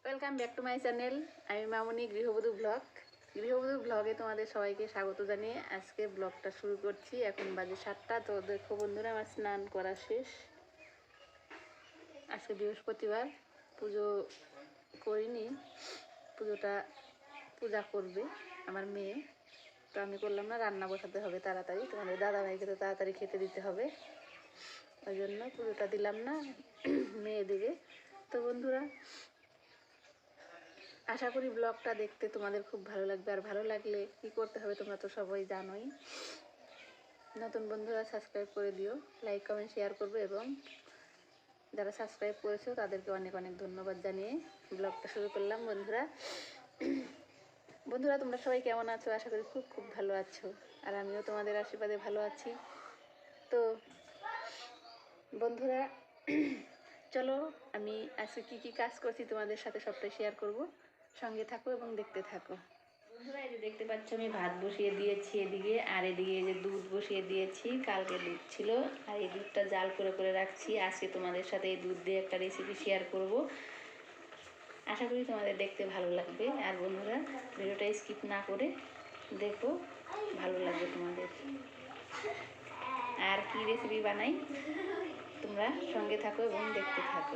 Welcome back to my channel. আমি মামনি গৃহবধূ ব্লগে তোমাদের সবাইকে স্বাগত জানিয়ে আজকে ব্লগটা শুরু করছি। এখন বাজে 7টা। তো দেখো বন্ধুরা, আমার স্নান করা শেষ। আজকে বৃহস্পতিবার, পুজো করিনি। পূজা করবে আমার মেয়ে, তো আমি করলাম না। রান্না বসাতে হবে তাড়াতাড়ি, তোমাদের দাদাভাইকে তো তাড়াতাড়ি খেতে দিতে হবে, ওই জন্য পুজোটা দিলাম না, মেয়ে দেবে। তো বন্ধুরা, আশা করি ব্লগটা দেখতে তোমাদের খুব ভালো লাগবে। আর ভালো লাগলে কি করতে হবে তোমরা তো সবাই জানোই। নতুন বন্ধুরা সাবস্ক্রাইব করে দিও, লাইক কমেন্ট শেয়ার করবে, এবং যারা সাবস্ক্রাইব করেছো তাদেরকে অনেক অনেক ধন্যবাদ জানিয়ে ব্লগটা শুরু করলাম। বন্ধুরা তোমরা সবাই কেমন আছো? আশা করি খুব খুব ভালো আছো, আর আমিও তোমাদের আশীর্বাদে ভালো আছি। তো বন্ধুরা, চলো আমি আজকে কী কী কাজ করছি তোমাদের সাথে সবটাই শেয়ার করব। সঙ্গে থাকো এবং দেখতে থাকো। বন্ধুরা, এই যে দেখতে পাচ্ছ আমি ভাত বসিয়ে দিয়েছি এদিকে, আর এদিকে এই যে দুধ বসিয়ে দিয়েছি। কালকে দুধ ছিল, আর এই দুধটা জাল করে করে রাখছি। আজকে তোমাদের সাথে এই দুধ দিয়ে একটা রেসিপি শেয়ার করব। আশা করি তোমাদের দেখতে ভালো লাগবে। আর বন্ধুরা, ভিডিওটা স্কিপ না করে দেখো, ভালো লাগবে তোমাদের। আর কি রেসিপি বানাই তোমরা সঙ্গে থাকো এবং দেখতে থাকো।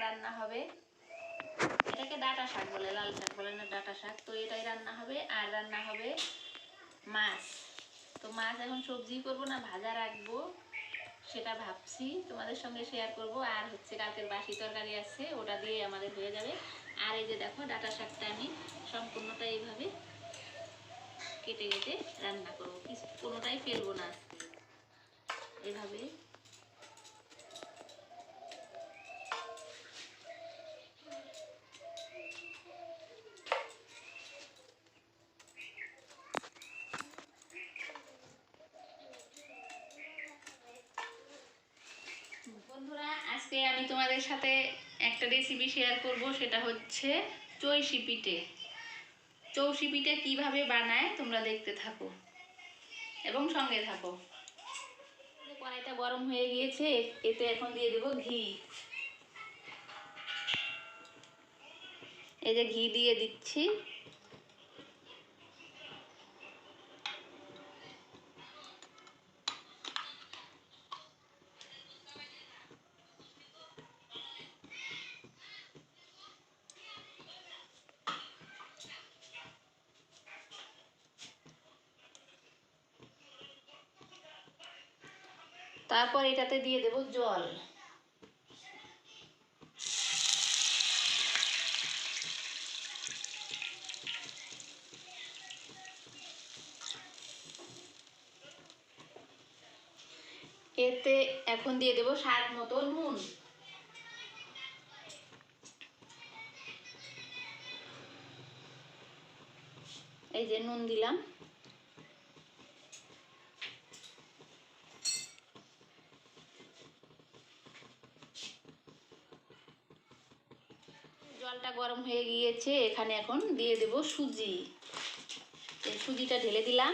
রান্না হবে, এটাকে ডাঁটা শাক বলে, লাল শাক বলে না, ডাঁটা শাক। তো এটাই রান্না হবে। আর রান্না হবে মাছ। তো মাছ এখন সবজি করব না ভাজা রাখবো, সেটা ভাবছি, তোমাদের সঙ্গে শেয়ার করব। আর হচ্ছে কালকের বাসি তরকারি আছে, ওটা দিয়ে আমাদের হয়ে যাবে। আর এই যে দেখো, ডাঁটা শাকটা আমি সম্পূর্ণটা এইভাবে কেটে কেটে রান্না করবো, কোনোটাই ফেলবো না এভাবে। বন্ধুরা, আজকে আমি তোমাদের সাথে একটা রেসিপি শেয়ার করব, সেটা হচ্ছে চৌষি পিঠে। চৌষি পিঠে কীভাবে বানায় তোমরা দেখতে থাকো এবং সঙ্গে থাকো। কড়াইটা গরম হয়ে গিয়েছে, এতে এখন দিয়ে দেবো ঘি। এই যে ঘি দিয়ে দিচ্ছি। তারপর এটাতে দিয়ে দেব জল। এতে এখন দিয়ে দেব স্বাদ মতো নুন। এই যে নুন দিলাম। জলটা গরম হয়ে গিয়েছে, এখানে এখন দিয়ে দেব সুজি। এই সুজিটা ঢেলে দিলাম।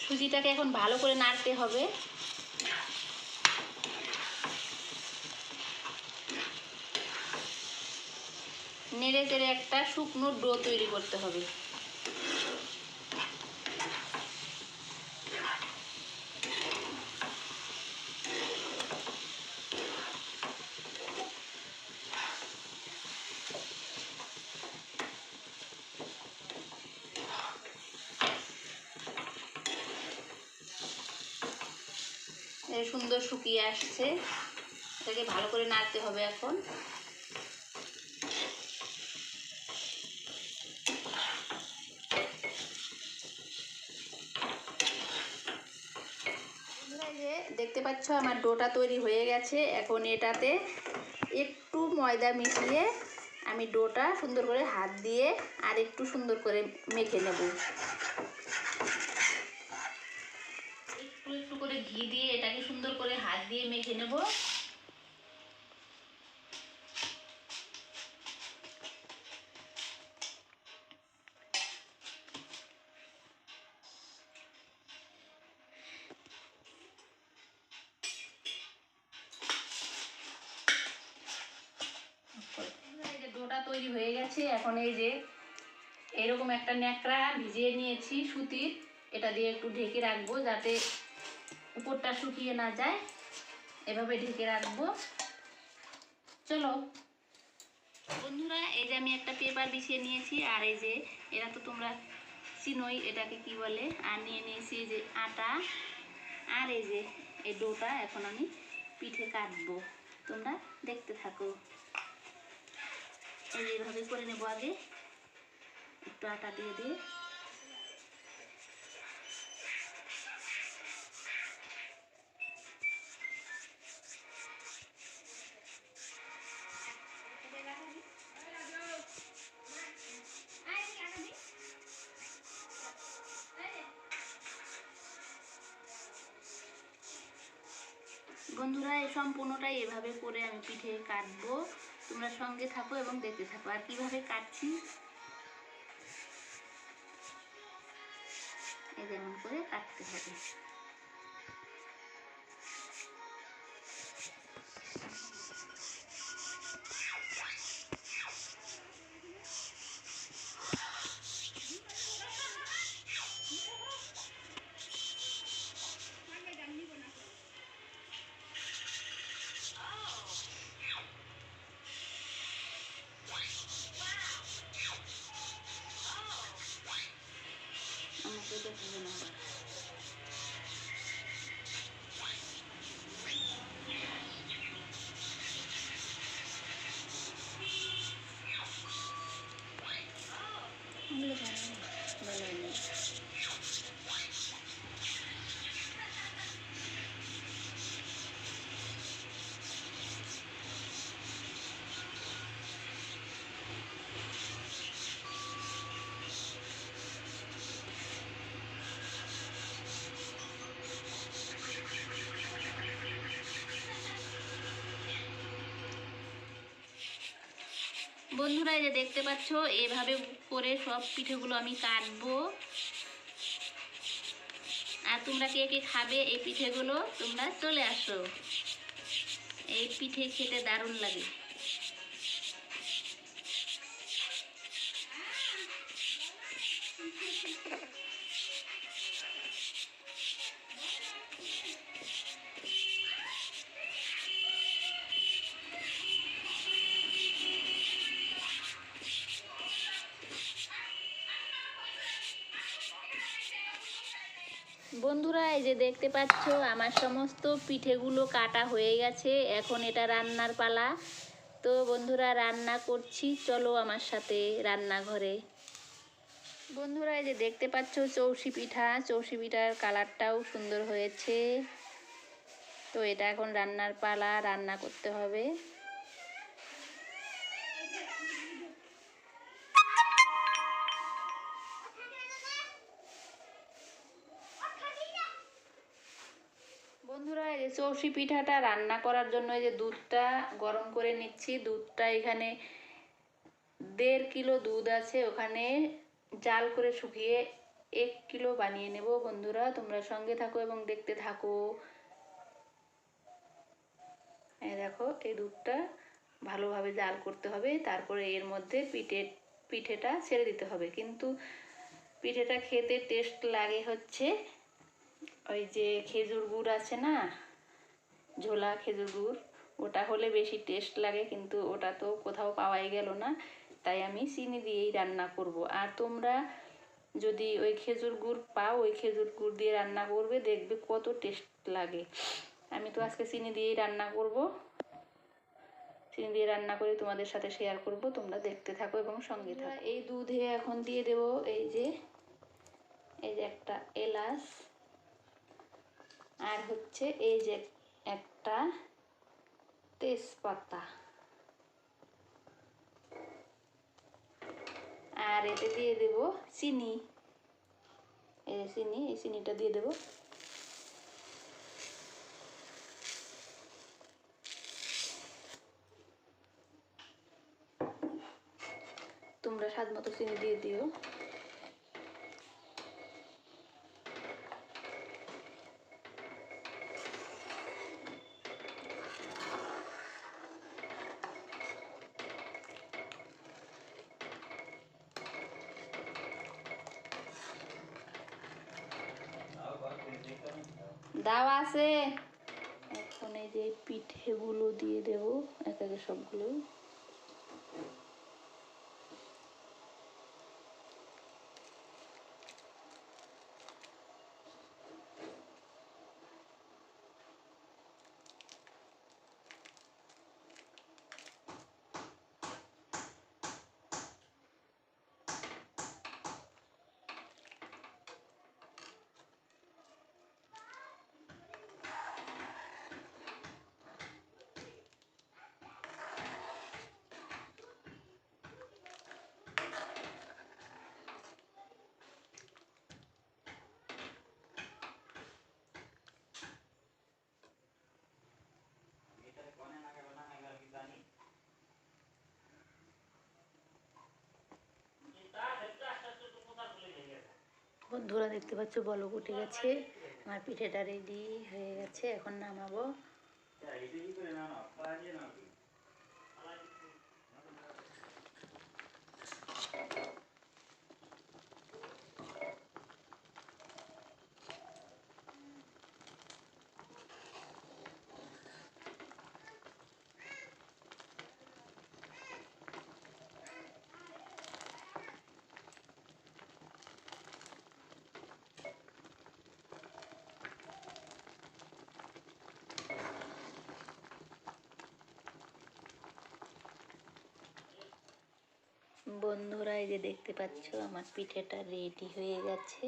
সুজিটাকে এখন ভালো করে নাড়তে হবে। নেড়ে চেড়ে একটা শুকনো ডো তৈরি করতে হবে। সুন্দর শুকিয়ে আসছে, এটাকে ভালো করে নাড়তে হবে এখন। দেখতে পাচ্ছ আমার ডোটা তৈরি হয়ে গেছে। এখন এটাতে একটু ময়দা মিশিয়ে আমি ডোটা সুন্দর করে হাত দিয়ে আর একটু সুন্দর করে মেখে নেব। একটু একটু করে ঘি দিয়ে এটাকে সুন্দর করে হাত দিয়ে মেখে নেব। করা তৈরি হয়ে গেছে। এখন এই যে এরকম একটা ন্যাকড়া ভিজিয়ে নিয়েছি সুতির, এটা দিয়ে একটু ঢেকে রাখবো যাতে উপরটা শুকিয়ে না যায়, এভাবে ঢেকে রাখবো। চলো বন্ধুরা, এই যে আমি একটা পেপার বিছিয়ে নিয়েছি, আর এই যে এরা তো তোমরা চিনোই এটাকে কি বলে, আর নিয়ে নিয়েছি এই যে আটা, আর এই যে এই ডোটা এখন আমি পিঠে কাটবো, তোমরা দেখতে থাকো। এই যে এইভাবে করে নেবো, আগে একটু আটা দিয়ে দিয়ে বন্ধুরা, এই সম্পূর্ণটাই এভাবে করে আমি পিঠে কাটবো, তোমরা সঙ্গে থাকো এবং দেখতে থাকো। আর কিভাবে কাটছি এই যেমন করে কাটতে হবে। আমাকে দেখবে না আবার। বন্ধুরা, এই যে দেখতে পাচ্ছ এভাবে করে সব পিঠেগুলো আমি কাটবো। আর তোমরা কে কে খাবে এই পিঠেগুলো, তোমরা চলে আসো। এই পিঠে খেতে দারুণ লাগে। বন্ধুরা, এই যে দেখতে পাচ্ছ আমার সমস্ত পিঠেগুলো কাটা হয়ে গেছে, এখন এটা রান্নার পালা। তো বন্ধুরা, রান্না করছি, চলো আমার সাথে রান্নাঘরে। বন্ধুরা, এই যে দেখতে পাচ্ছ চৌষি পিঠা, চৌষি পিঠার কালারটাও সুন্দর হয়েছে। তো এটা এখন রান্নার পালা, রান্না করতে হবে। বন্ধুরা, এই যে চৌষি পিঠাটা রান্না করার জন্য এই যে দুধটা গরম করে নিচ্ছি। দুধটা এখানে 1.5 কিলো দুধ আছে, ওখানে জাল করে শুকিয়ে 1 কিলো বানিয়ে নেব। বন্ধুরা, তোমরা সঙ্গে থাকো এবং দেখতে থাকো। এই দেখো, এই দুধটা ভালোভাবে জাল করতে হবে, তারপরে এর মধ্যে পিঠেটা ছেড়ে দিতে হবে। কিন্তু পিঠেটা খেতে টেস্ট লাগে হচ্ছে ওই যে খেজুর গুড় আছে না, ঝোলা খেজুর গুড়, ওটা হলে বেশি টেস্ট লাগে, কিন্তু ওটা তো কোথাও পাওয়াই গেল না, তাই আমি চিনি দিয়েই রান্না করব। আর তোমরা যদি ওই খেজুর গুড় পাও, ওই খেজুর গুড় দিয়ে রান্না করবে, দেখবে কত টেস্ট লাগে। আমি তো আজকে চিনি দিয়েই রান্না করব, চিনি দিয়ে রান্না করে তোমাদের সাথে শেয়ার করব, তোমরা দেখতে থাকো এবং সঙ্গে থাকো। এই দুধে এখন দিয়ে দেব এই যে একটা এলাচ, আর হচ্ছে এই যে একটা তেজপাতা, আর এতে দিয়ে দেব চিনি। এই চিনি, এই চিনিটা দিয়ে দেব। তোমরা স্বাদ মতো চিনি দিয়ে দিও। দাও আছে। এখন এই যে পিঠেগুলো দিয়ে দেব এক একে সবগুলো। বন্ধুরা দেখতে পাচ্ছ বলক উঠে গেছে, আমার পিঠেটা রেডি হয়ে গেছে, এখন নামাবো। বন্ধুরা এই যে দেখতে পাচ্ছ আমার পিঠেটা রেডি হয়ে গেছে।